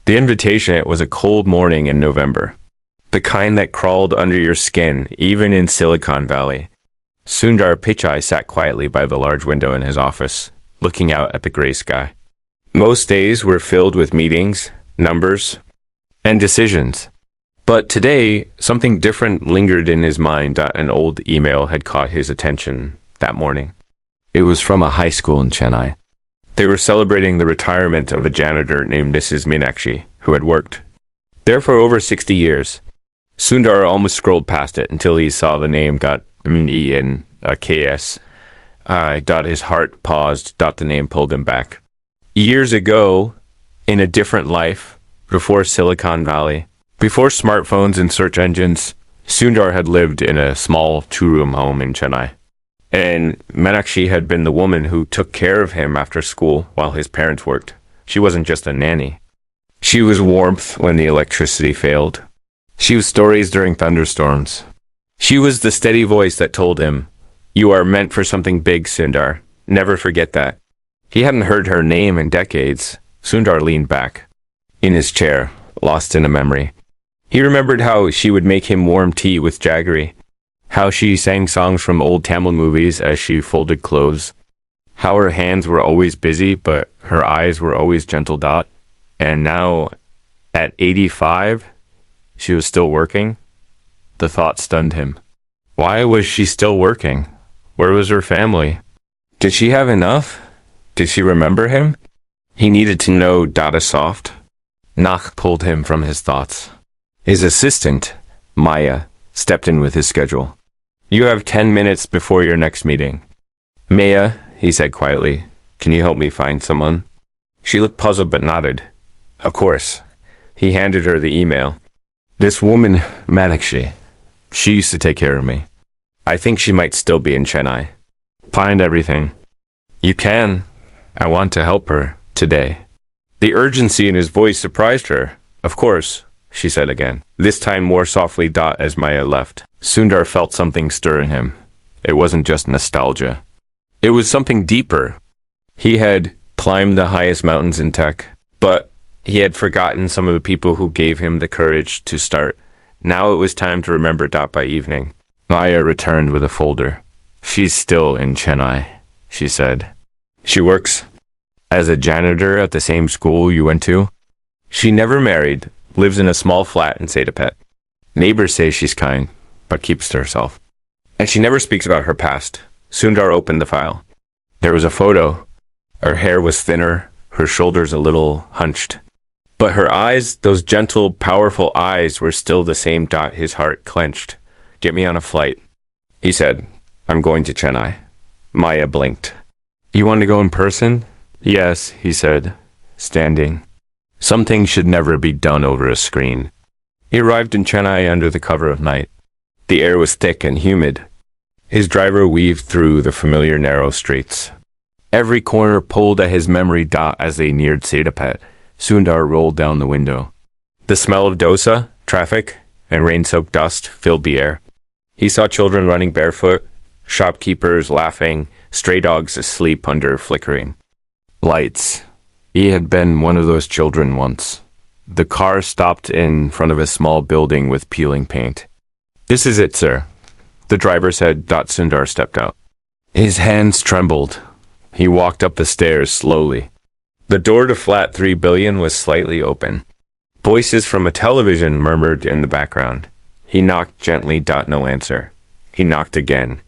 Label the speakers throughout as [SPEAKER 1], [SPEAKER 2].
[SPEAKER 1] The invitation was a cold morning in November, the kind that crawled under your skin, even in Silicon Valley. Sundar Pichai sat quietly by the large window in his office, looking out at the gray sky. Most days were filled with meetings, numbers, and decisions. But today, something different lingered in his mind. An old email had caught his attention that morning. It was from a high school in Chennai. They were celebrating the retirement of a janitor named Mrs. Meenakshi, who had worked there for over 60 years. Sundar almost scrolled past it until he saw the name got in a KS. His heart paused. The name pulled him back. Years ago, in a different life, before Silicon Valley, before smartphones and search engines, Sundar had lived in a small two-room home in Chennai. And Meenakshi had been the woman who took care of him after school while his parents worked. She wasn't just a nanny. She was warmth when the electricity failed. She was stories during thunderstorms. She was the steady voice that told him, "You are meant for something big, Sundar. Never forget that." He hadn't heard her name in decades. Sundar leaned back in his chair, lost in a memory. He remembered how she would make him warm tea with jaggery, how she sang songs from old Tamil movies as she folded clothes, how her hands were always busy, but her eyes were always gentle. And now, at 85, she was still working. The thought stunned him. Why was she still working? Where was her family? Did she have enough? Did she remember him? He needed to know. A soft knock pulled him from his thoughts. His assistant, Maya, stepped in with his schedule. "You have 10 minutes before your next meeting." "Maya," he said quietly, "can you help me find someone?" She looked puzzled but nodded. "Of course." He handed her the email. "This woman, Meenakshi, she used to take care of me. I think she might still be in Chennai. Find everything." "You can. I want to help her today." The urgency in his voice surprised her. "Of course," she said again, this time more softly. As Maya left, Sundar felt something stir in him. It wasn't just nostalgia. It was something deeper. He had climbed the highest mountains in tech, but he had forgotten some of the people who gave him the courage to start. Now it was time to remember. By evening, Maya returned with a folder. "She's still in Chennai," she said. "She works as a janitor at the same school you went to. She never married, lives in a small flat in Sedapet. Neighbors say she's kind, but keeps to herself. And she never speaks about her past." Sundar opened the file. There was a photo. Her hair was thinner, her shoulders a little hunched. But her eyes, those gentle, powerful eyes, were still the same. His heart clenched. "Get me on a flight," he said. "I'm going to Chennai." Maya blinked. "You want to go in person?" "Yes," he said, standing. Some things should never be done over a screen. He arrived in Chennai under the cover of night. The air was thick and humid. His driver weaved through the familiar narrow streets. Every corner pulled at his memory. As they neared Sedapet, Sundar rolled down the window. The smell of dosa, traffic, and rain-soaked dust filled the air. He saw children running barefoot, shopkeepers laughing, stray dogs asleep under flickering lights. He had been one of those children once. The car stopped in front of a small building with peeling paint. "This is it, sir," the driver said. Sundar stepped out. His hands trembled. He walked up the stairs slowly. The door to flat 3 billion was slightly open. Voices from a television murmured in the background. He knocked gently. No answer. He knocked again.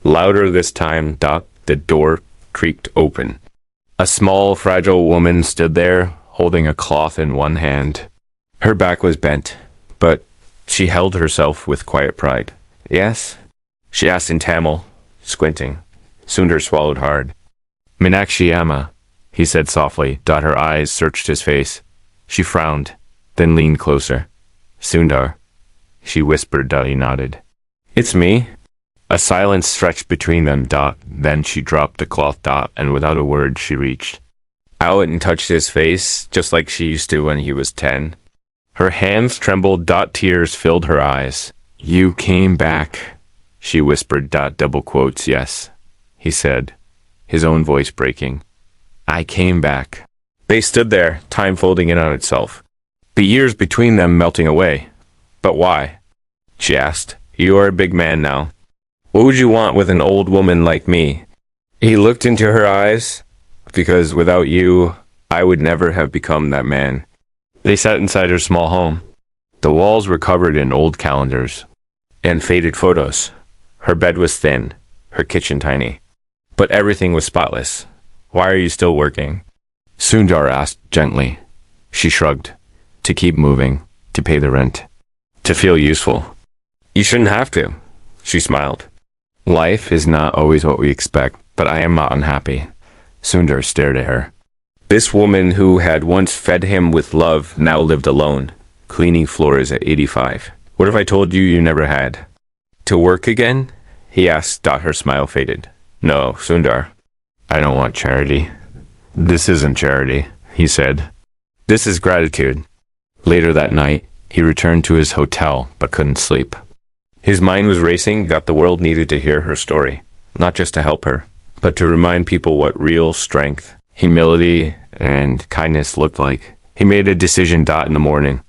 [SPEAKER 1] Louder this time. The door creaked open. A small, fragile woman stood there, holding a cloth in one hand. Her back was bent, but she held herself with quiet pride. "Yes?" she asked in Tamil, squinting. Sundar swallowed hard. "Meenakshi, Amma," he said softly. Her eyes searched his face. She frowned, then leaned closer. "Sundar," she whispered. He nodded. "It's me." A silence stretched between them. Then she dropped the cloth. And without a word, she reached out and touched his face, just like she used to when he was 10. Her hands trembled. Tears filled her eyes. "You came back," she whispered. Double quotes. "Yes," he said, his own voice breaking. "I came back." They stood there, time folding in on itself. the years between them melting away. But why? She asked. You are a big man now. What would you want with an old woman like me? He looked into her eyes. Because without you, I would never have become that man. They sat inside her small home. The walls were covered in old calendars and faded photos. Her bed was thin, her kitchen tiny. But everything was spotless. Why are you still working? Sundar asked gently. She shrugged. To keep moving, to pay the rent, to feel useful. You shouldn't have to, she smiled. Life is not always what we expect, but I am not unhappy. Sundar stared at her. This woman who had once fed him with love now lived alone, cleaning floors at 85. What if I told you you never had? To work again? He asked. Her smile faded. No, Sundar. I don't want charity. This isn't charity, he said. This is gratitude. Later that night, he returned to his hotel but couldn't sleep. His mind was racing that the world needed to hear her story, not just to help her, but to remind people what real strength, humility, and kindness looked like. He made a decision. In the morning.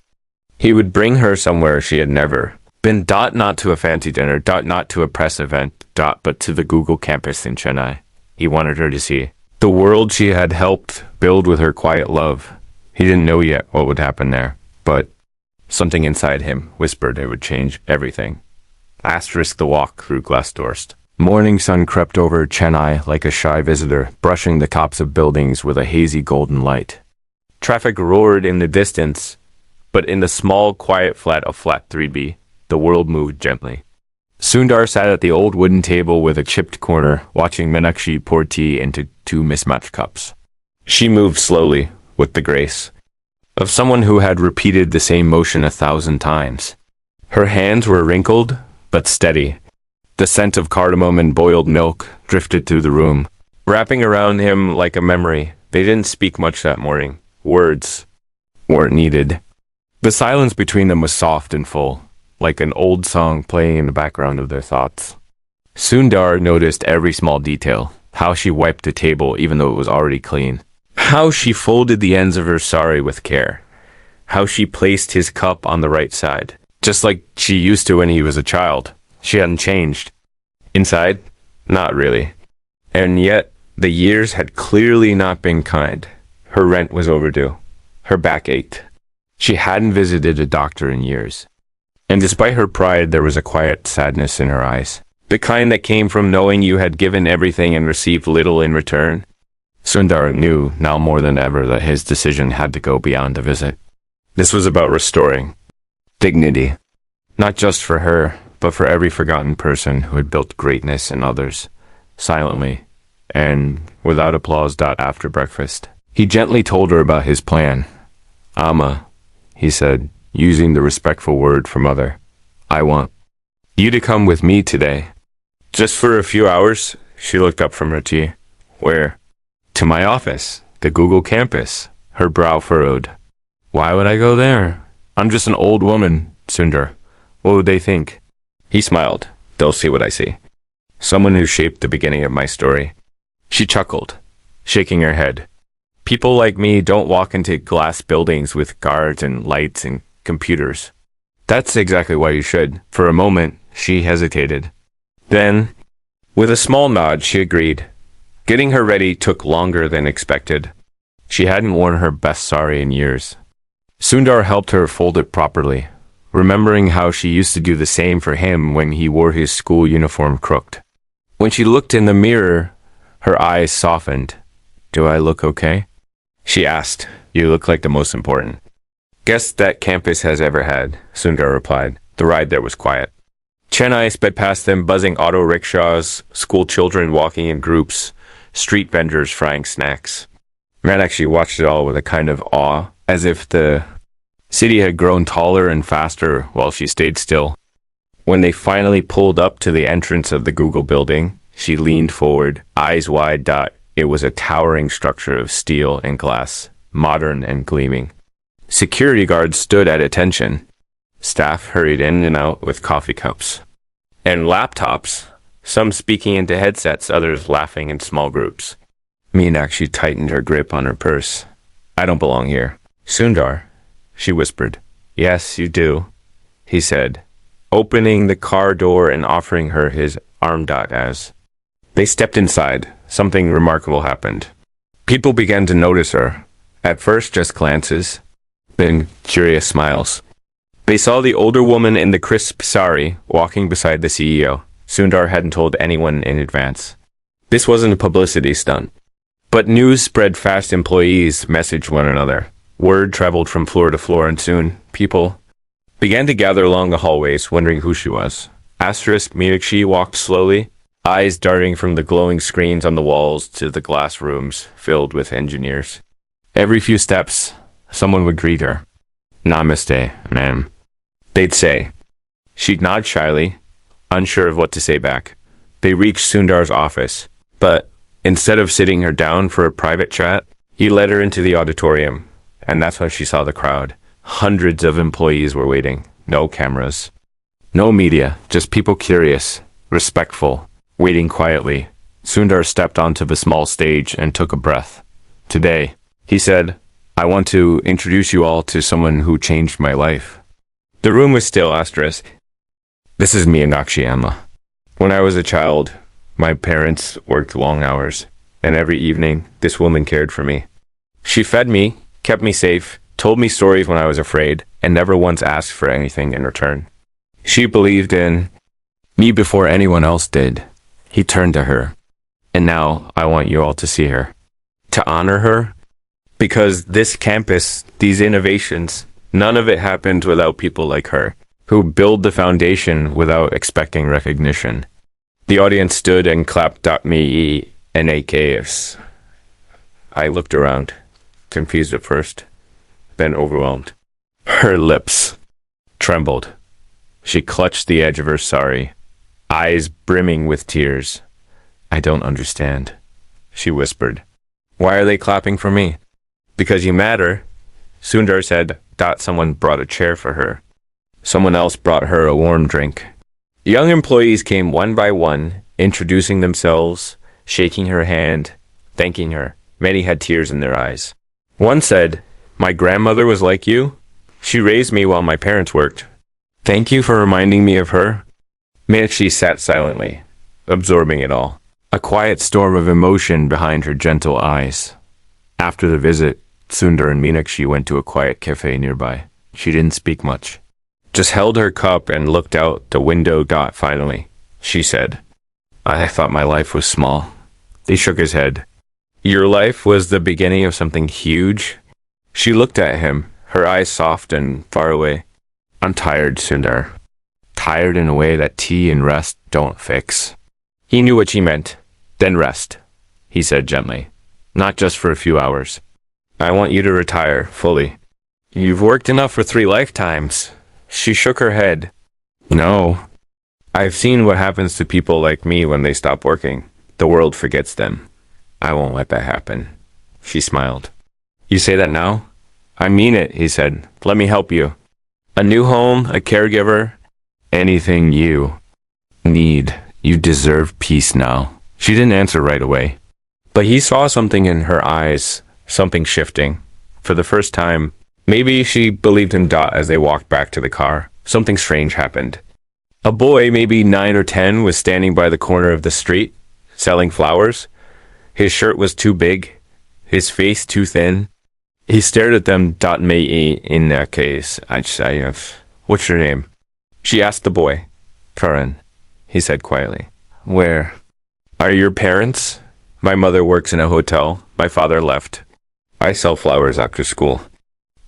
[SPEAKER 1] He would bring her somewhere she had never been. Not to a fancy dinner. Not to a press event. But to the Google campus in Chennai. He wanted her to see the world she had helped build with her quiet love. He didn't know yet what would happen there, but something inside him whispered it would change everything. Asterisk the walk through glass doors. Morning sun crept over Chennai like a shy visitor, brushing the tops of buildings with a hazy golden light. Traffic roared in the distance, but in the small, quiet flat of Flat 3B, the world moved gently. Sundar sat at the old wooden table with a chipped corner, watching Meenakshi pour tea into 2 mismatched cups. She moved slowly, with the grace of someone who had repeated the same motion 1,000 times. Her hands were wrinkled, but steady. The scent of cardamom and boiled milk drifted through the room, wrapping around him like a memory. They didn't speak much that morning. Words weren't needed. The silence between them was soft and full, like an old song playing in the background of their thoughts. Sundar noticed every small detail, how she wiped the table even though it was already clean, how she folded the ends of her sari with care, how she placed his cup on the right side, just like she used to when he was a child. She hadn't changed. Inside, not really. And yet, the years had clearly not been kind. Her rent was overdue. Her back ached. She hadn't visited a doctor in years. And despite her pride, there was a quiet sadness in her eyes. The kind that came from knowing you had given everything and received little in return. Sundar knew, now more than ever, that his decision had to go beyond a visit. This was about restoring dignity, not just for her, but for every forgotten person who had built greatness in others, silently, and without applause. After breakfast, he gently told her about his plan. Amma, he said, using the respectful word for mother, I want you to come with me today. Just for a few hours. She looked up from her tea. Where? To my office, the Google campus. Her brow furrowed. Why would I go there? I'm just an old woman, Sundar. What would they think? He smiled. They'll see what I see. Someone who shaped the beginning of my story. She chuckled, shaking her head. People like me don't walk into glass buildings with guards and lights and computers. That's exactly why you should. For a moment, she hesitated. Then, with a small nod, she agreed. Getting her ready took longer than expected. She hadn't worn her best sari in years. Sundar helped her fold it properly, remembering how she used to do the same for him when he wore his school uniform crooked. When she looked in the mirror, her eyes softened. Do I look okay? She asked. You look like the most important guest that campus has ever had, Sundar replied. The ride there was quiet. Chennai sped past them, buzzing auto rickshaws, school children walking in groups, street vendors frying snacks. Meenakshi watched it all with a kind of awe, as if the city had grown taller and faster while she stayed still. When they finally pulled up to the entrance of the Google building, she leaned forward, eyes wide. It was a towering structure of steel and glass, modern and gleaming. Security guards stood at attention. Staff hurried in and out with coffee cups and laptops, some speaking into headsets, others laughing in small groups. Meenakshi tightened her grip on her purse. I don't belong here. Sundar, she whispered. Yes, you do, he said, opening the car door and offering her his arm. As they stepped inside, something remarkable happened. People began to notice her. At first, just glances, then curious smiles. They saw the older woman in the crisp sari walking beside the CEO. Sundar hadn't told anyone in advance. This wasn't a publicity stunt. But news spread fast. Employees messaged one another. Word traveled from floor to floor, and soon people began to gather along the hallways, wondering who she was. Meenakshi walked slowly, eyes darting from the glowing screens on the walls to the glass rooms filled with engineers. Every few steps, someone would greet her. Namaste, ma'am, they'd say. She'd nod shyly, unsure of what to say back. They reached Sundar's office, but instead of sitting her down for a private chat, he led her into the auditorium, and that's when she saw the crowd. Hundreds of employees were waiting. No cameras. No media, just people curious, respectful, waiting quietly. Sundar stepped onto the small stage and took a breath. Today, he said, I want to introduce you all to someone who changed my life. The room was still. This is meenakshi, Amma. When I was a child, my parents worked long hours, and every evening, this woman cared for me. She fed me, kept me safe, told me stories when I was afraid, and never once asked for anything in return. She believed in me before anyone else did. He turned to her. And now I want you all to see her. To honor her. Because this campus, these innovations, none of it happened without people like her, who build the foundation without expecting recognition. The audience stood and clapped. Me and AKs. I looked around, confused at first, then overwhelmed. Her lips trembled. She clutched the edge of her sari, eyes brimming with tears. I don't understand, she whispered. Why are they clapping for me? Because you matter, Sundar said. Someone brought a chair for her. Someone else brought her a warm drink. Young employees came one by one, introducing themselves, shaking her hand, thanking her. Many had tears in their eyes. One said, my grandmother was like you. She raised me while my parents worked. Thank you for reminding me of her. Meenakshi sat silently, absorbing it all. A quiet storm of emotion behind her gentle eyes. After the visit, Sundar and Meenakshi went to a quiet cafe nearby. She didn't speak much. Just held her cup and looked out the window. Finally, she said, I thought my life was small. He shook his head. Your life was the beginning of something huge. She looked at him, her eyes soft and far away. I'm tired, Sundar. Tired in a way that tea and rest don't fix. He knew what she meant. Then rest, he said gently. Not just for a few hours. I want you to retire fully. You've worked enough for 3 lifetimes. She shook her head. No. I've seen what happens to people like me when they stop working. The world forgets them. I won't let that happen. She smiled. You say that now? I mean it, he said. Let me help you. A new home, a caregiver, anything you need. You deserve peace now. She didn't answer right away. But he saw something in her eyes, something shifting. For the first time, maybe she believed him. As they walked back to the car, something strange happened. A boy, maybe 9 or 10, was standing by the corner of the street, selling flowers. His shirt was too big, his face too thin. He stared at them. Me in that case, what's your name? She asked the boy. Karan, he said quietly. Where? Are your parents? My mother works in a hotel. My father left. I sell flowers after school.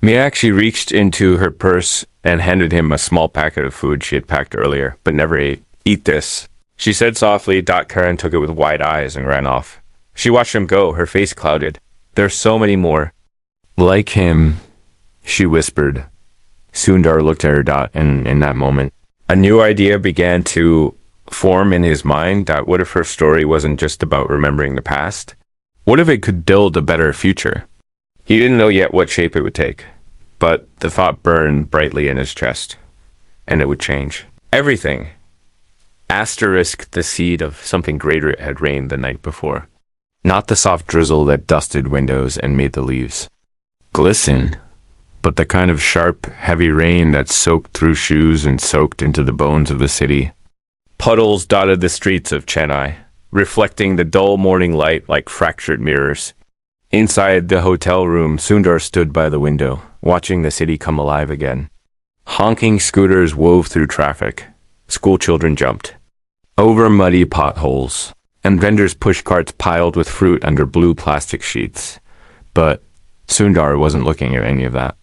[SPEAKER 1] Meenakshi reached into her purse and handed him a small packet of food she had packed earlier, but never ate. Eat this, she said softly. Karan took it with wide eyes and ran off. She watched him go, her face clouded. There's so many more. Like him, she whispered. Sundar looked at her. And in that moment, a new idea began to form in his mind. What if her story wasn't just about remembering the past? What if it could build a better future? He didn't know yet what shape it would take, but the thought burned brightly in his chest, and it would change everything. The seed of something greater had rained the night before. Not the soft drizzle that dusted windows and made the leaves glisten, but the kind of sharp, heavy rain that soaked through shoes and soaked into the bones of the city. Puddles dotted the streets of Chennai, reflecting the dull morning light like fractured mirrors. Inside the hotel room, Sundar stood by the window, watching the city come alive again. Honking scooters wove through traffic. School children jumped over muddy potholes, and vendors pushed carts piled with fruit under blue plastic sheets. But Sundar wasn't looking at any of that.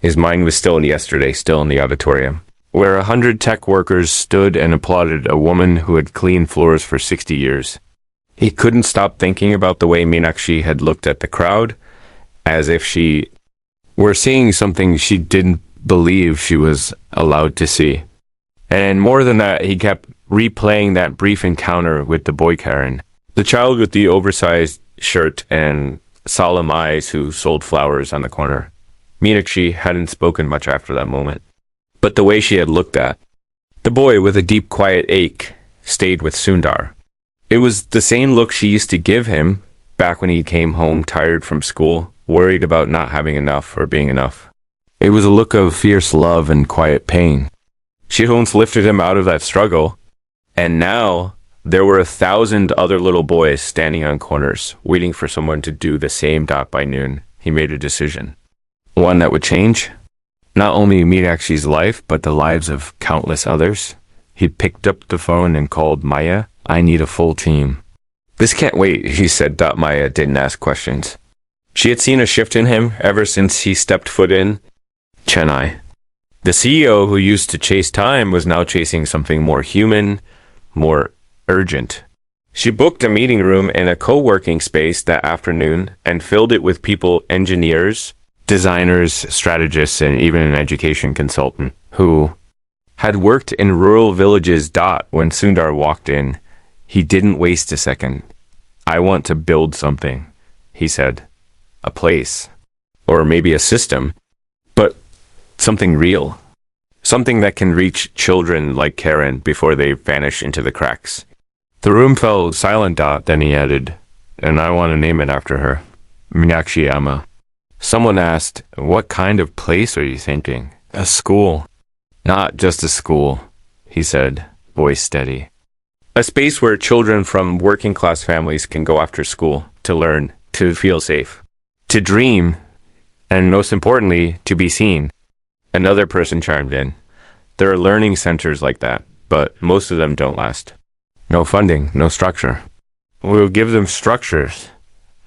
[SPEAKER 1] His mind was still in yesterday, still in the auditorium, where 100 tech workers stood and applauded a woman who had cleaned floors for 60 years. He couldn't stop thinking about the way Meenakshi had looked at the crowd, as if she were seeing something she didn't believe she was allowed to see. And more than that, he kept replaying that brief encounter with the boy Karen, the child with the oversized shirt and solemn eyes who sold flowers on the corner. Meenakshi hadn't spoken much after that moment, but the way she had looked at the boy with a deep, quiet ache stayed with Sundar. It was the same look she used to give him back when he came home tired from school, worried about not having enough or being enough. It was a look of fierce love and quiet pain. She had once lifted him out of that struggle, and now there were 1,000 other little boys standing on corners, waiting for someone to do the same. By noon, he made a decision. One that would change not only Meenakshi's life, but the lives of countless others. He picked up the phone and called Maya. I need a full team. This can't wait, he said. Maya didn't ask questions. She had seen a shift in him ever since he stepped foot in Chennai. The CEO who used to chase time was now chasing something more human, more urgent. She booked a meeting room in a co-working space that afternoon and filled it with people, engineers, designers, strategists, and even an education consultant who had worked in rural villages. When Sundar walked in, he didn't waste a second. I want to build something, he said. A place, or maybe a system, but something real. Something that can reach children like Karen before they vanish into the cracks. The room fell silent. Then he added, and I want to name it after her, Meenakshi Amma. Someone asked, what kind of place are you thinking? A school. Not just a school, he said, voice steady. A space where children from working class families can go after school to learn, to feel safe, to dream, and most importantly, to be seen. Another person chimed in. There are learning centers like that, but most of them don't last. No funding, no structure. We'll give them structures,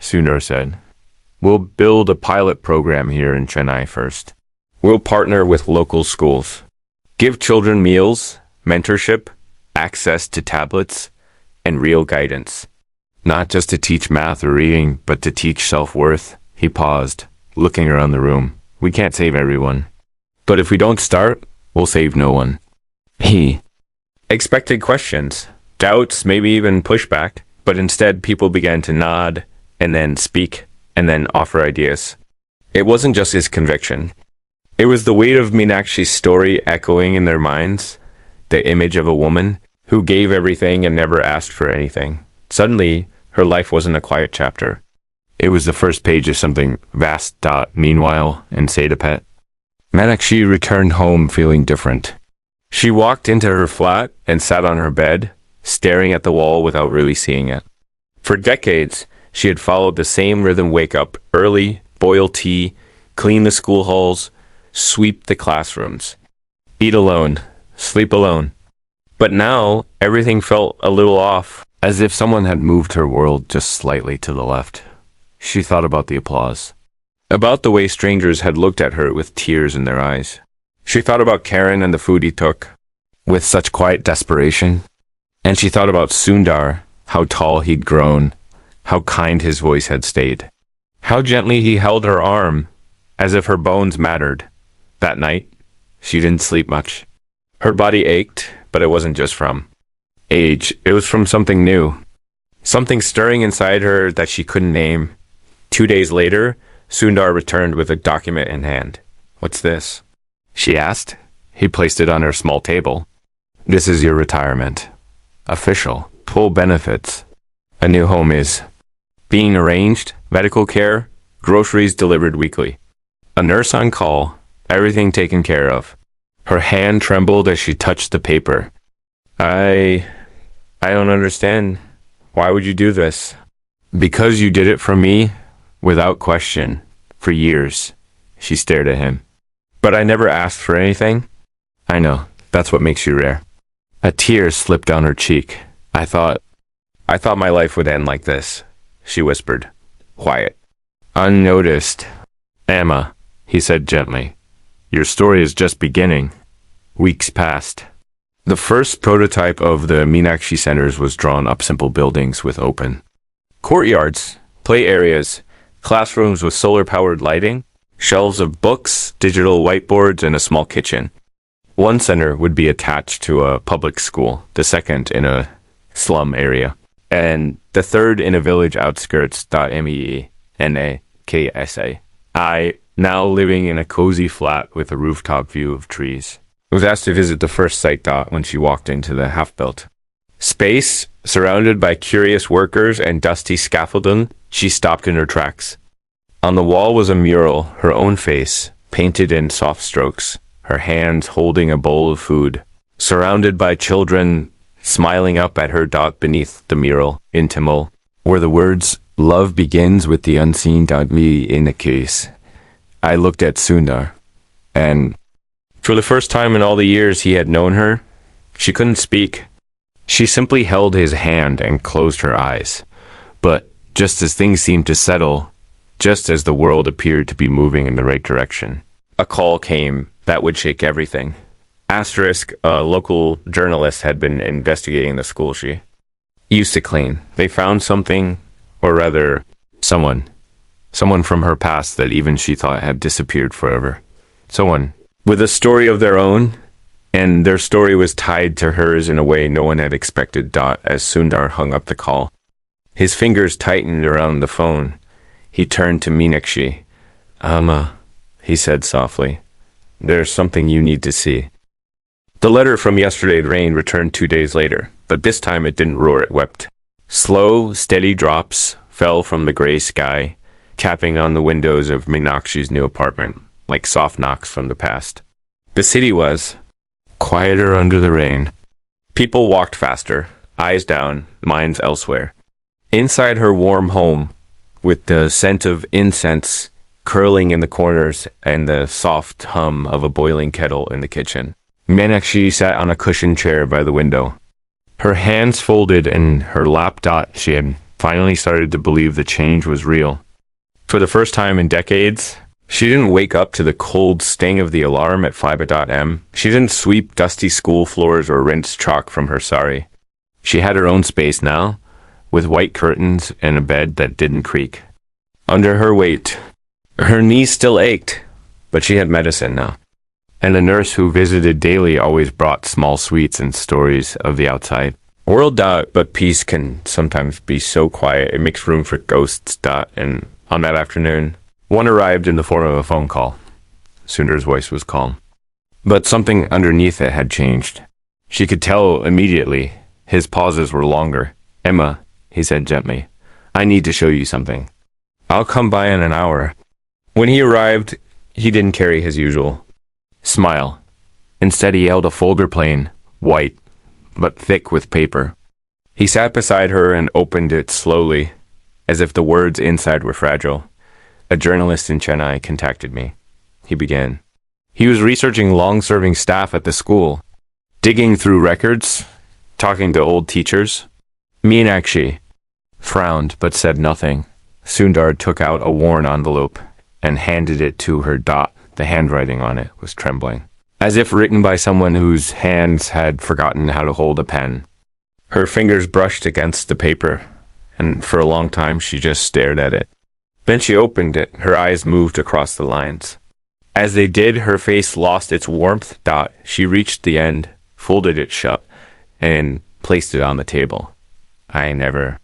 [SPEAKER 1] Sundar said. We'll build a pilot program here in Chennai first. We'll partner with local schools. Give children meals, mentorship, access to tablets, and real guidance. Not just to teach math or reading, but to teach self-worth. He paused, looking around the room. We can't save everyone. But if we don't start, we'll save no one. He expected questions, doubts, maybe even pushback, but instead people began to nod and then speak and then offer ideas. It wasn't just his conviction. It was the weight of Meenakshi's story echoing in their minds, the image of a woman who gave everything and never asked for anything. Suddenly, her life wasn't a quiet chapter. It was the first page of something vast. Meanwhile, in Sedapet, Meenakshi returned home feeling different. She walked into her flat and sat on her bed, staring at the wall without really seeing it. For decades, she had followed the same rhythm: wake up early, boil tea, clean the school halls, sweep the classrooms, eat alone, sleep alone. But now, everything felt a little off, as if someone had moved her world just slightly to the left. She thought about the applause, about the way strangers had looked at her with tears in their eyes. She thought about Karen and the food he took, with such quiet desperation. And she thought about Sundar, how tall he'd grown, how kind his voice had stayed, how gently he held her arm, as if her bones mattered. That night, she didn't sleep much. Her body ached, but it wasn't just from age. It was from something new, something stirring inside her that she couldn't name. 2 days later, Sundar returned with a document in hand. What's this? She asked. He placed it on her small table. This is your retirement. Official. Full benefits. A new home is being arranged, medical care, groceries delivered weekly. A nurse on call. Everything taken care of. Her hand trembled as she touched the paper. I don't understand. Why would you do this? Because you did it for me, without question, for years. She stared at him. But I never asked for anything. I know, that's what makes you rare. A tear slipped down her cheek. I thought my life would end like this, she whispered, quiet. Unnoticed. Amma, he said gently. Your story is just beginning. Weeks passed. The first prototype of the Meenakshi centers was drawn up: simple buildings with open courtyards, play areas, classrooms with solar-powered lighting, shelves of books, digital whiteboards, and a small kitchen. One center would be attached to a public school, the second in a slum area, and the third in a village outskirts. MEENAKSA. I, now living in a cozy flat with a rooftop view of trees, was asked to visit the first site. When she walked into the half-built space, surrounded by curious workers and dusty scaffolding, she stopped in her tracks. On the wall was a mural, her own face, painted in soft strokes, her hands holding a bowl of food, surrounded by children smiling up at her. Beneath the mural, in Tamil, were the words, "Love begins with the unseen." Me in the case. I looked at Sundar, and for the first time in all the years he had known her, she couldn't speak. She simply held his hand and closed her eyes. But just as things seemed to settle, just as the world appeared to be moving in the right direction, a call came that would shake everything. Asterisk, a local journalist had been investigating the school she used to clean. They found something, or rather, someone from her past that even she thought had disappeared forever. Someone with a story of their own, and their story was tied to hers in a way no one had expected. As Sundar hung up the call, his fingers tightened around the phone. He turned to Meenakshi. Amma, he said softly, there's something you need to see. The letter from yesterday's rain returned 2 days later, but this time it didn't roar, it wept. Slow, steady drops fell from the gray sky, tapping on the windows of Meenakshi's new apartment, like soft knocks from the past. The city was quieter under the rain. People walked faster, eyes down, minds elsewhere. Inside her warm home, with the scent of incense curling in the corners and the soft hum of a boiling kettle in the kitchen, Meenakshi sat on a cushioned chair by the window. Her hands folded in her lap. She had finally started to believe the change was real. For the first time in decades, she didn't wake up to the cold sting of the alarm at 5 a.m. She didn't sweep dusty school floors or rinse chalk from her sari. She had her own space now, with white curtains and a bed that didn't creak under her weight. Her knees still ached, but she had medicine now. And a nurse who visited daily always brought small sweets and stories of the outside world. But peace can sometimes be so quiet, it makes room for ghosts. And on that afternoon, one arrived in the form of a phone call. Sundar's voice was calm, but something underneath it had changed. She could tell immediately. His pauses were longer. Amma, he said gently, I need to show you something. I'll come by in an hour. When he arrived, he didn't carry his usual smile. Instead, he held a folder plane, white, but thick with paper. He sat beside her and opened it slowly, as if the words inside were fragile. A journalist in Chennai contacted me, he began. He was researching long-serving staff at the school, digging through records, talking to old teachers. Meenakshi frowned but said nothing. Sundar took out a worn envelope and handed it to her. The handwriting on it was trembling, as if written by someone whose hands had forgotten how to hold a pen. Her fingers brushed against the paper, and for a long time she just stared at it. Then she opened it. Her eyes moved across the lines. As they did, her face lost its warmth. She reached the end, folded it shut, and placed it on the table. I never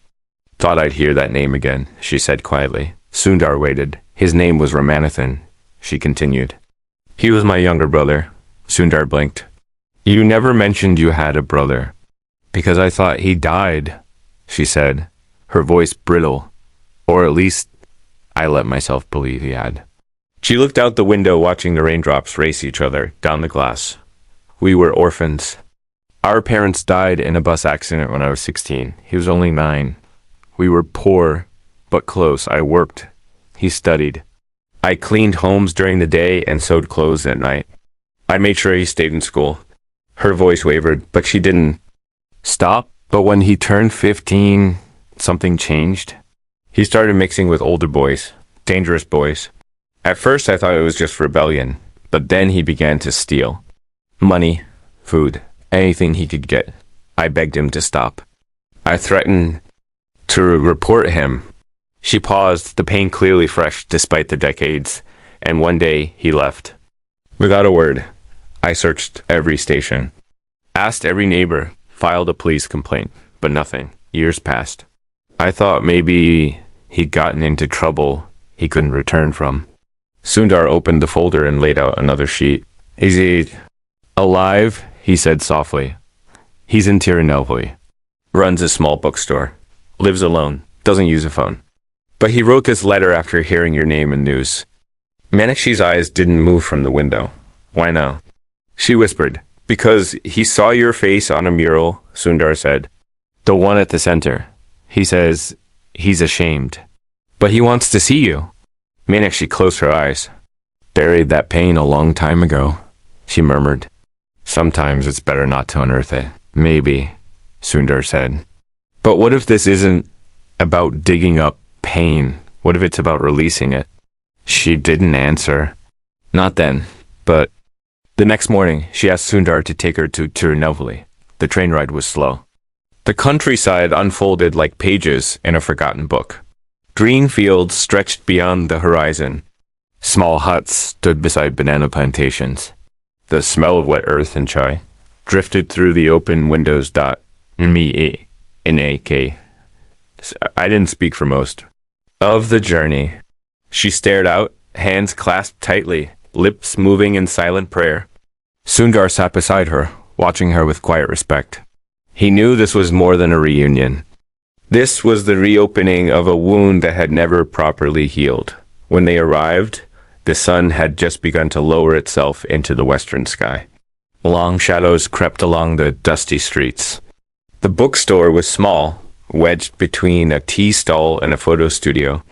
[SPEAKER 1] thought I'd hear that name again, she said quietly. Sundar waited. His name was Ramanathan, she continued. He was my younger brother. Sundar blinked. You never mentioned you had a brother. Because I thought he died, she said, her voice brittle. Or at least I let myself believe he had. She looked out the window, watching the raindrops race each other down the glass. We were orphans. Our parents died in a bus accident when I was 16. He was only 9. We were poor, but close. I worked. He studied. I cleaned homes during the day and sewed clothes at night. I made sure he stayed in school. Her voice wavered, but she didn't stop. But when he turned 15, something changed. He started mixing with older boys, dangerous boys. At first, I thought it was just rebellion, but then he began to steal. Money, food, anything he could get. I begged him to stop. I threatened to report him. She paused, the pain clearly fresh despite the decades, and one day he left. Without a word, I searched every station, asked every neighbor, filed a police complaint, but nothing. Years passed. I thought maybe he'd gotten into trouble he couldn't return from. Sundar opened the folder and laid out another sheet. Is he alive? He said softly. He's in Tirunelveli. Runs a small bookstore. Lives alone. Doesn't use a phone. But he wrote this letter after hearing your name in news. Meenakshi's eyes didn't move from the window. Why now? She whispered. Because he saw your face on a mural, Sundar said. The one at the center. He says he's ashamed. But he wants to see you. Meenakshi closed her eyes. Buried that pain a long time ago, she murmured. Sometimes it's better not to unearth it. Maybe, Sundar said. But what if this isn't about digging up pain? What if it's about releasing it? She didn't answer. Not then, but the next morning, she asked Sundar to take her to Tirunelveli. The train ride was slow. The countryside unfolded like pages in a forgotten book. Green fields stretched beyond the horizon. Small huts stood beside banana plantations. The smell of wet earth and chai drifted through the open windows. M-E-A-N-A-K. I didn't speak for most of the journey. She stared out, hands clasped tightly, lips moving in silent prayer. Sundar sat beside her, watching her with quiet respect. He knew this was more than a reunion. This was the reopening of a wound that had never properly healed. When they arrived, the sun had just begun to lower itself into the western sky. Long shadows crept along the dusty streets. The bookstore was small, wedged between a tea stall and a photo studio.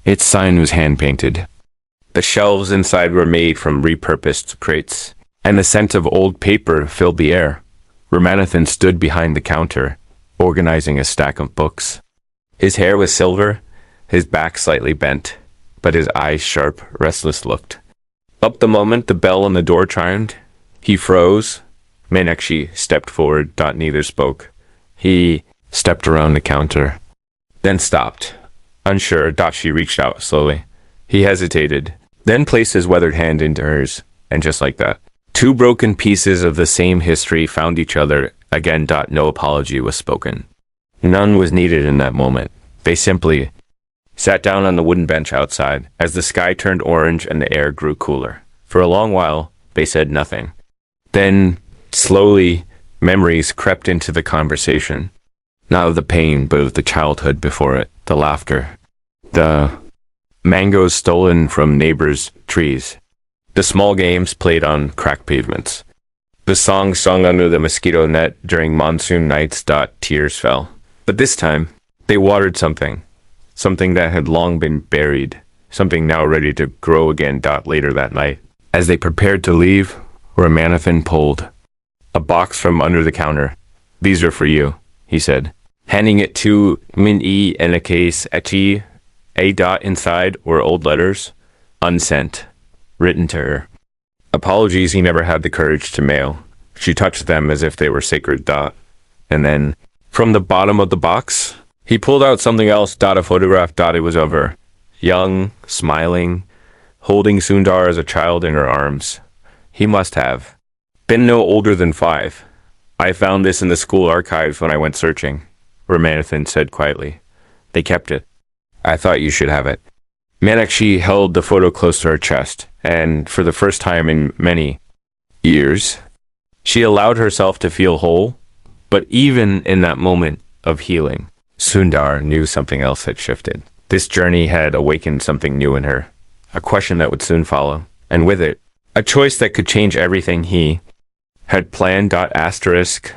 [SPEAKER 1] Its sign was hand-painted. The shelves inside were made from repurposed crates, and the scent of old paper filled the air. Ramanathan stood behind the counter, organizing a stack of books. His hair was silver, his back slightly bent, but his eyes sharp, restless looked. Up the moment the bell on the door chimed, he froze. Meenakshi stepped forward. Neither spoke. He stepped around the counter, then stopped. Unsure, she reached out slowly. He hesitated, then placed his weathered hand into hers, and just like that, two broken pieces of the same history found each other again. No apology was spoken. None was needed in that moment. They simply sat down on the wooden bench outside as the sky turned orange and the air grew cooler. For a long while, they said nothing. Then, slowly, memories crept into the conversation. Not of the pain, but of the childhood before it, the laughter, the mangoes stolen from neighbors' trees, the small games played on cracked pavements, the songs sung under the mosquito net during monsoon nights. Tears fell. But this time, they watered something that had long been buried, something now ready to grow again. Later that night, as they prepared to leave, Ramanathan pulled a box from under the counter. These are for you, he said, handing it to Min-E in a case. A dot inside were old letters, unsent, written to her. Apologies he never had the courage to mail. She touched them as if they were sacred. And then, from the bottom of the box, he pulled out something else. A photograph. It was of her, young, smiling, holding Sundar as a child in her arms. He must have been no older than 5. I found this in the school archives when I went searching, Ramanathan said quietly. They kept it. I thought you should have it. Meenakshi held the photo close to her chest, and for the first time in many years, she allowed herself to feel whole. But even in that moment of healing, Sundar knew something else had shifted. This journey had awakened something new in her, a question that would soon follow, and with it, a choice that could change everything he had planned. Asterisk,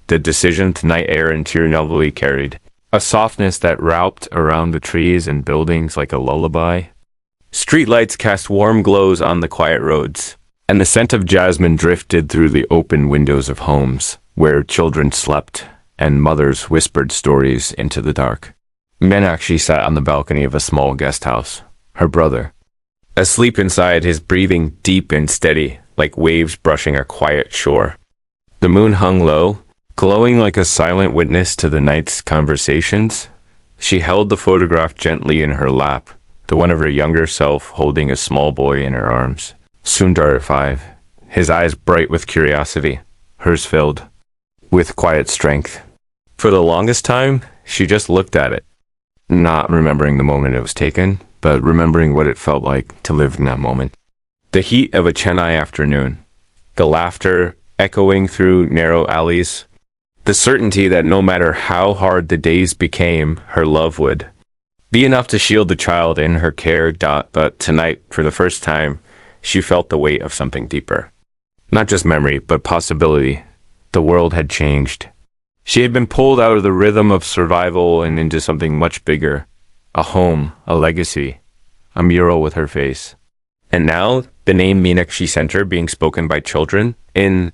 [SPEAKER 1] the decision tonight air interiorly carried a softness that wrapped around the trees and buildings like a lullaby. Streetlights cast warm glows on the quiet roads, and the scent of jasmine drifted through the open windows of homes where children slept and mothers whispered stories into the dark. Meenakshi sat on the balcony of a small guest house, her brother, asleep inside, his breathing deep and steady, like waves brushing a quiet shore. The moon hung low, glowing like a silent witness to the night's conversations. She held the photograph gently in her lap, the one of her younger self holding a small boy in her arms. Sundar at 5, his eyes bright with curiosity, hers filled with quiet strength. For the longest time, she just looked at it, not remembering the moment it was taken, but remembering what it felt like to live in that moment. The heat of a Chennai afternoon, the laughter echoing through narrow alleys, the certainty that no matter how hard the days became, her love would be enough to shield the child in her care. But tonight, for the first time, she felt the weight of something deeper. Not just memory, but possibility. The world had changed. She had been pulled out of the rhythm of survival and into something much bigger. A home, a legacy, a mural with her face. And now, the name Meenakshi Center being spoken by children in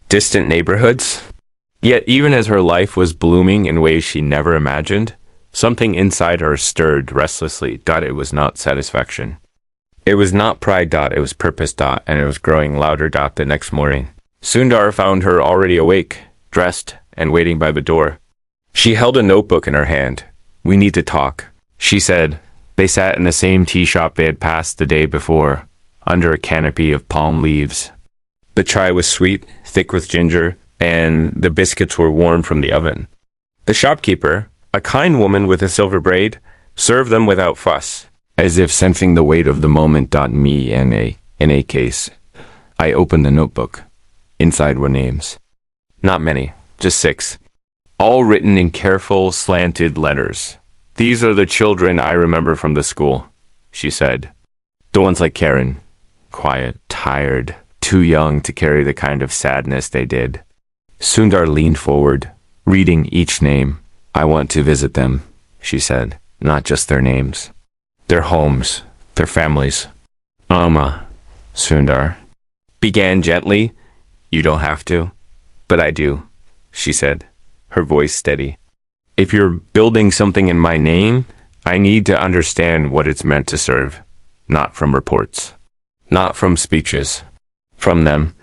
[SPEAKER 1] distant neighborhoods. Yet even as her life was blooming in ways she never imagined, something inside her stirred restlessly. It was not satisfaction. It was not pride. It was purpose. And it was growing louder. The next morning, Sundar found her already awake, dressed, and waiting by the door. She held a notebook in her hand. "We need to talk," she said. They sat in the same tea shop they had passed the day before, under a canopy of palm leaves. The chai was sweet, thick with ginger, and the biscuits were warm from the oven. The shopkeeper, a kind woman with a silver braid, served them without fuss, as if sensing the weight of the moment. Me and in a case. I opened the notebook. Inside were names. Not many, just 6. All written in careful, slanted letters. "These are the children I remember from the school," she said. "The ones like Karen. Quiet, tired, too young to carry the kind of sadness they did." Sundar leaned forward, reading each name. "I want to visit them," she said. "Not just their names. Their homes, their families." "Amma," Sundar began gently. "You don't have to, but I do," she said, her voice steady. "If you're building something in my name, I need to understand what it's meant to serve. Not from reports. Not from speeches. From them."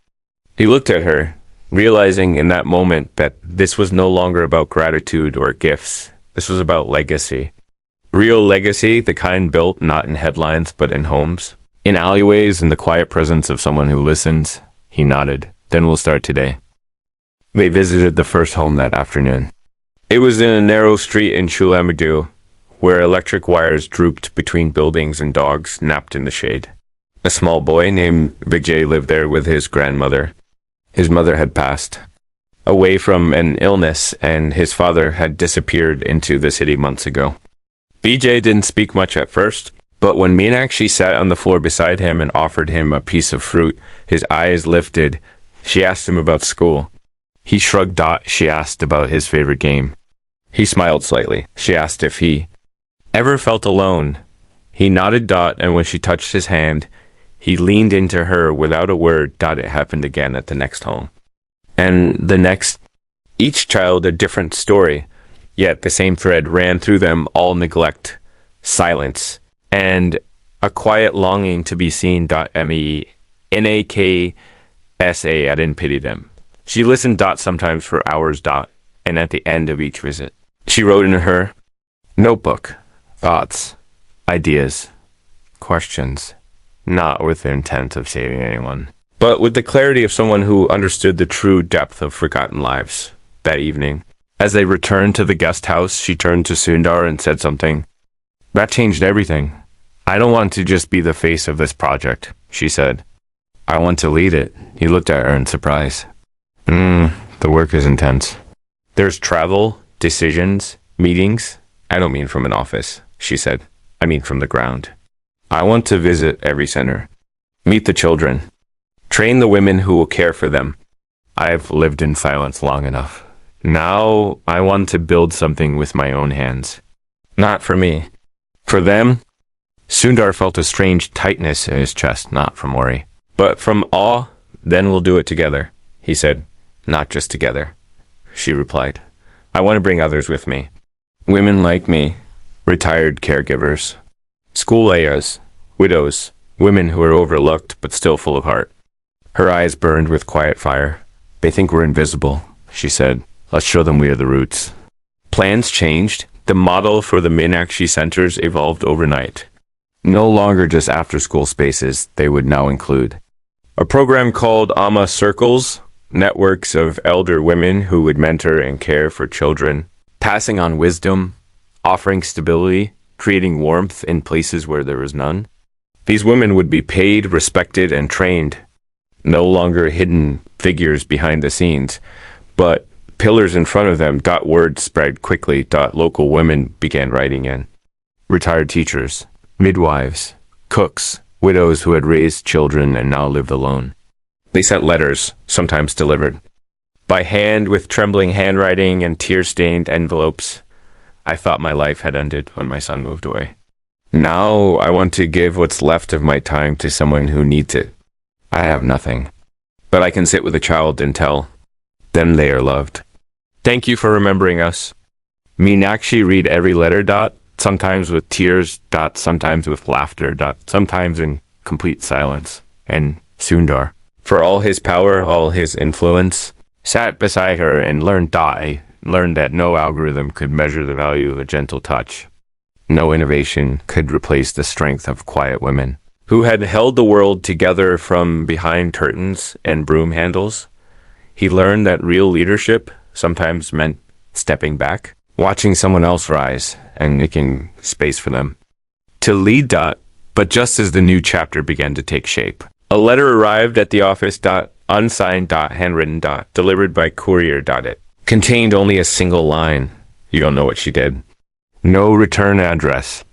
[SPEAKER 1] He looked at her, realizing in that moment that this was no longer about gratitude or gifts. This was about legacy. Real legacy, the kind built not in headlines but in homes. In alleyways, in the quiet presence of someone who listens. He nodded. "Then we'll start today." They visited the first home that afternoon. It was in a narrow street in Chulamadu, where electric wires drooped between buildings and dogs napped in the shade. A small boy named Vijay lived there with his grandmother. His mother had passed away from an illness, and his father had disappeared into the city months ago. Vijay didn't speak much at first, but when Meenakshi sat on the floor beside him and offered him a piece of fruit, his eyes lifted. She asked him about school. He shrugged. She asked about his favorite game. He smiled slightly. She asked if he ever felt alone. He nodded. And when she touched his hand, he leaned into her without a word. It happened again at the next home. And the next. Each child a different story, yet the same thread ran through them, all neglect, silence, and a quiet longing to be seen. Naksa. I didn't pity them. She listened. Sometimes for hours. And at the end of each visit, she wrote in her notebook thoughts, ideas, questions, not with the intent of saving anyone, but with the clarity of someone who understood the true depth of forgotten lives. That evening, as they returned to the guest house, she turned to Sundar and said something that changed everything. "I don't want to just be the face of this project," she said. "I want to lead it." He looked at her in surprise. The work is intense. There's travel, decisions, meetings. I don't mean from an office," she said. "I mean from the ground." I want to visit every center, meet the children, train the women who will care for them. I've lived in silence long enough. Now I want to build something with my own hands. Not for me. For them. Sundar felt a strange tightness in his chest, not from worry, but from awe. Then we'll do it together, he said. Not just together, she replied. I want to bring others with me. Women like me, retired caregivers, school ayahs, widows, women who are overlooked but still full of heart. Her eyes burned with quiet fire. They think we're invisible, she said. Let's show them we are the roots. Plans changed. The model for the Meenakshi centers evolved overnight. No longer just after-school spaces, they would now include a program called Amma Circles, networks of elder women who would mentor and care for children, passing on wisdom, offering stability, creating warmth in places where there was none. These women would be paid, respected, and trained, no longer hidden figures behind the scenes, but pillars in front of them. Word spread quickly. Local women began writing in. Retired teachers, midwives, cooks, widows who had raised children and now lived alone. They sent letters, sometimes delivered by hand with trembling handwriting and tear-stained envelopes. I thought my life had ended when my son moved away. Now I want to give what's left of my time to someone who needs it. I have nothing, but I can sit with a child and tell them they are loved. Thank you for remembering us. Meenakshi read every letter. Sometimes with tears. Sometimes with laughter. Sometimes in complete silence. And Sundar, for all his power, all his influence, sat beside her and learned that no algorithm could measure the value of a gentle touch. No innovation could replace the strength of quiet women who had held the world together from behind curtains and broom handles. He learned that real leadership sometimes meant stepping back, watching someone else rise, and making space for them to lead. But just as the new chapter began to take shape, a letter arrived at the office. Unsigned. Handwritten. Delivered by courier. It contained only a single line. You don't know what she did. No return address.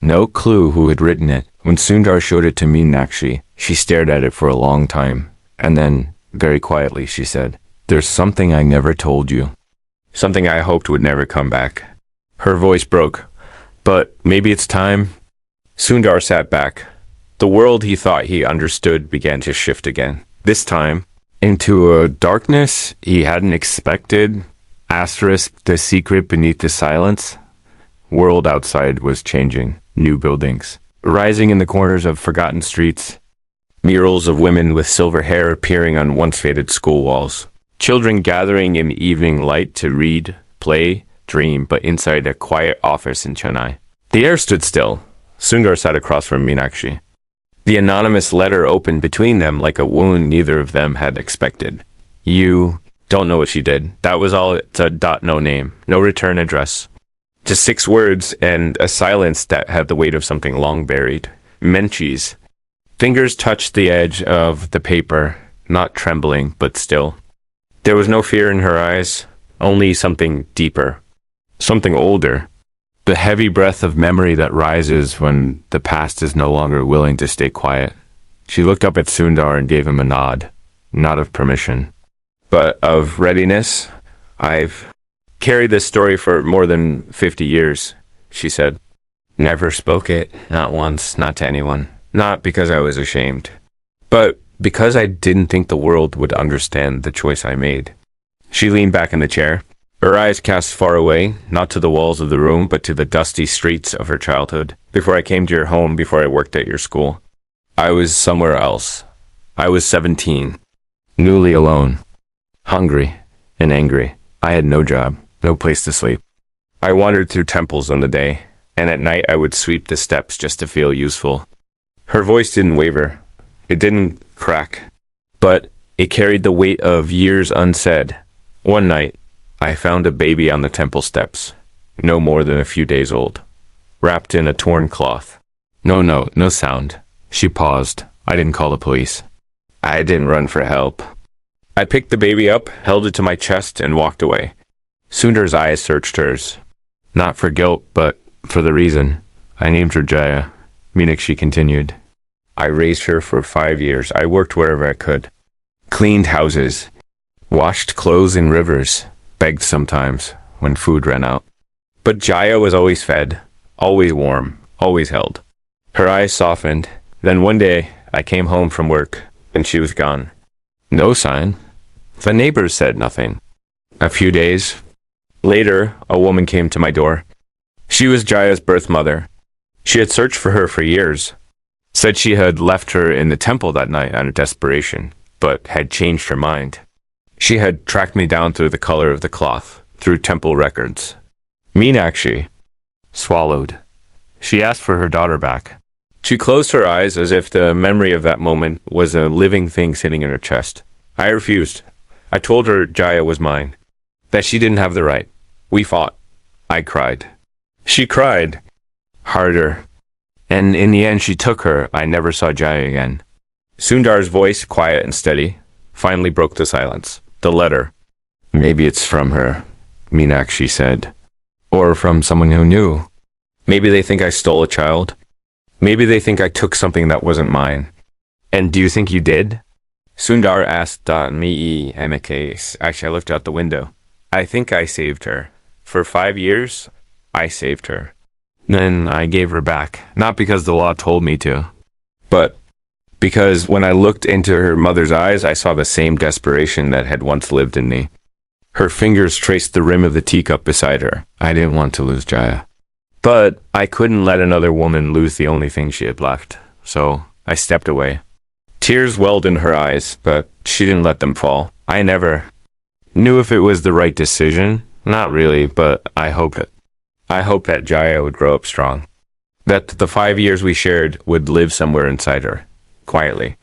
[SPEAKER 1] No clue who had written it. When Sundar showed it to Meenakshi, she stared at it for a long time, and then, very quietly, she said, "There's something I never told you. Something I hoped would never come back." Her voice broke. "But maybe it's time." Sundar sat back. The world he thought he understood began to shift again. This time, into a darkness he hadn't expected. The secret beneath the silence. World outside was changing. New buildings rising in the corners of forgotten streets. Murals of women with silver hair appearing on once faded school walls. Children gathering in evening light to read, play, dream, but inside a quiet office in Chennai. The air stood still. Sundar sat across from Meenakshi. The anonymous letter opened between them like a wound neither of them had expected. You don't know what she did. That was all. It's a no name. No return address. Just 6 words and a silence that had the weight of something long buried. Menchie's. Fingers touched the edge of the paper, not trembling, but still. There was no fear in her eyes, only something deeper, something older. The heavy breath of memory that rises when the past is no longer willing to stay quiet. She looked up at Sundar and gave him a nod, not of permission, but of readiness. I've carried this story for more than 50 years, she said. Never spoke it, not once, not to anyone. Not because I was ashamed, but because I didn't think the world would understand the choice I made. She leaned back in the chair, her eyes cast far away, not to the walls of the room, but to the dusty streets of her childhood. Before I came to your home, before I worked at your school, I was somewhere else. I was 17, newly alone, hungry and angry. I had no job, no place to sleep. I wandered through temples on the day, and at night I would sweep the steps just to feel useful. Her voice didn't waver. It didn't crack, but it carried the weight of years unsaid. One night, I found a baby on the temple steps, no more than a few days old, wrapped in a torn cloth. No sound. She paused. I didn't call the police. I didn't run for help. I picked the baby up, held it to my chest, and walked away. Sundar's eyes searched hers. Not for guilt, but for the reason. I named her Jaya. Meenakshi continued. I raised her for 5 years. I worked wherever I could. Cleaned houses. Washed clothes in rivers. Begged sometimes when food ran out. But Jaya was always fed. Always warm. Always held. Her eyes softened. Then one day, I came home from work, and she was gone. No sign. The neighbors said nothing. A few days later, a woman came to my door. She was Jaya's birth mother. She had searched for her for years. Said she had left her in the temple that night out of desperation, but had changed her mind. She had tracked me down through the color of the cloth, through temple records. Meenakshi swallowed. She asked for her daughter back. She closed her eyes as if the memory of that moment was a living thing sitting in her chest. I refused. I told her Jaya was mine, that she didn't have the right. We fought. I cried. She cried. Harder. And in the end she took her. I never saw Jaya again. Sundar's voice, quiet and steady, finally broke the silence. The letter. Maybe it's from her, Meenakshi said. Or from someone who knew. Maybe they think I stole a child. Maybe they think I took something that wasn't mine. And do you think you did? Sundar asked me in a case. Actually, I looked out the window. I think I saved her. For 5 years, I saved her. Then I gave her back. Not because the law told me to, but because when I looked into her mother's eyes, I saw the same desperation that had once lived in me. Her fingers traced the rim of the teacup beside her. I didn't want to lose Jaya. But I couldn't let another woman lose the only thing she had left, so I stepped away. Tears welled in her eyes, but she didn't let them fall. I never knew if it was the right decision. Not really, but I hoped it. I hoped that Jaya would grow up strong. That the 5 years we shared would live somewhere inside her, quietly.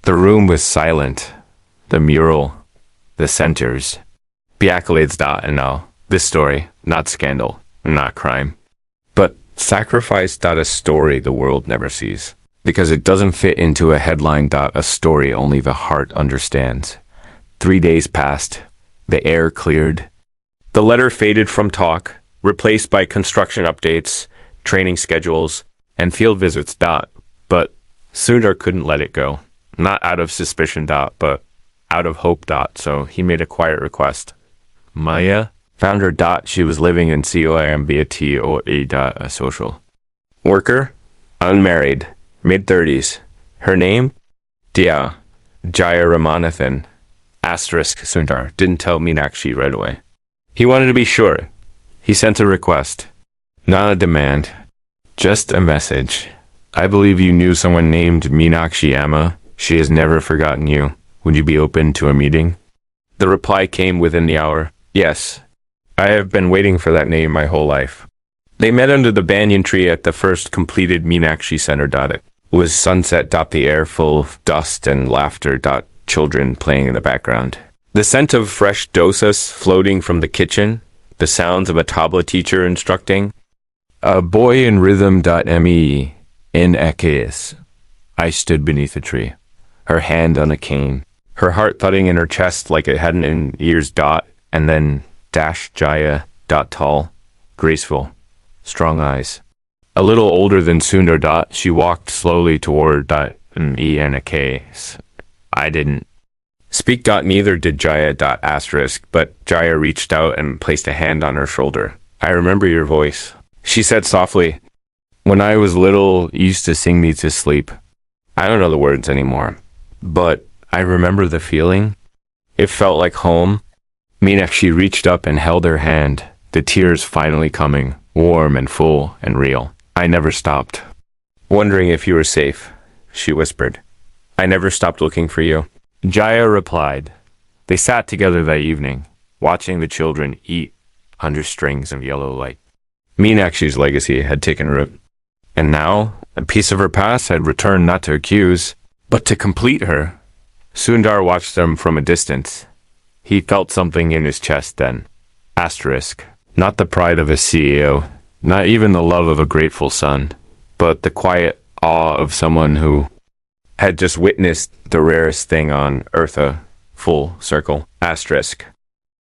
[SPEAKER 1] The room was silent. The mural, the centers. The accolades and all. This story, not scandal, not crime. But sacrifice a story the world never sees. Because it doesn't fit into a headline a story only the heart understands. 3 days passed. The air cleared. The letter faded from talk, replaced by construction updates, training schedules, and field visits But Sundar couldn't let it go. Not out of suspicion but out of hope So he made a quiet request. Maya found her She was living in Coimbatore a social worker, unmarried, mid-30s. Her name? Jaya Ramanathan. Sundar didn't tell Meenakshi right away. He wanted to be sure. He sent a request. Not a demand. Just a message. I believe you knew someone named Meenakshi Amma. She has never forgotten you. Would you be open to a meeting? The reply came within the hour. Yes. I have been waiting for that name my whole life. They met under the banyan tree at the first completed Meenakshi Center. It was sunset. The air full of dust and laughter. Children playing in the background. The scent of fresh dosas floating from the kitchen. The sounds of a tabla teacher instructing. A boy in rhythm. Me in Ekis. I stood beneath a tree, her hand on a cane, her heart thudding in her chest like it hadn't in years. And then Jaya. Tall, graceful, strong eyes. A little older than Sundar. She walked slowly toward me in a case. I didn't speak. Neither did Jaya. But Jaya reached out and placed a hand on her shoulder. I remember your voice. She said softly, when I was little, you used to sing me to sleep. I don't know the words anymore, but I remember the feeling. It felt like home. Meenakshi reached up and held her hand, the tears finally coming, warm and full and real. I never stopped. Wondering if you were safe, she whispered. I never stopped looking for you. Jaya replied. They sat together that evening, watching the children eat under strings of yellow light. Meenakshi's legacy had taken root. And now, a piece of her past had returned not to accuse, but to complete her. Sundar watched them from a distance. He felt something in his chest then. Not the pride of a CEO, not even the love of a grateful son, but the quiet awe of someone who had just witnessed the rarest thing on earth, a full circle.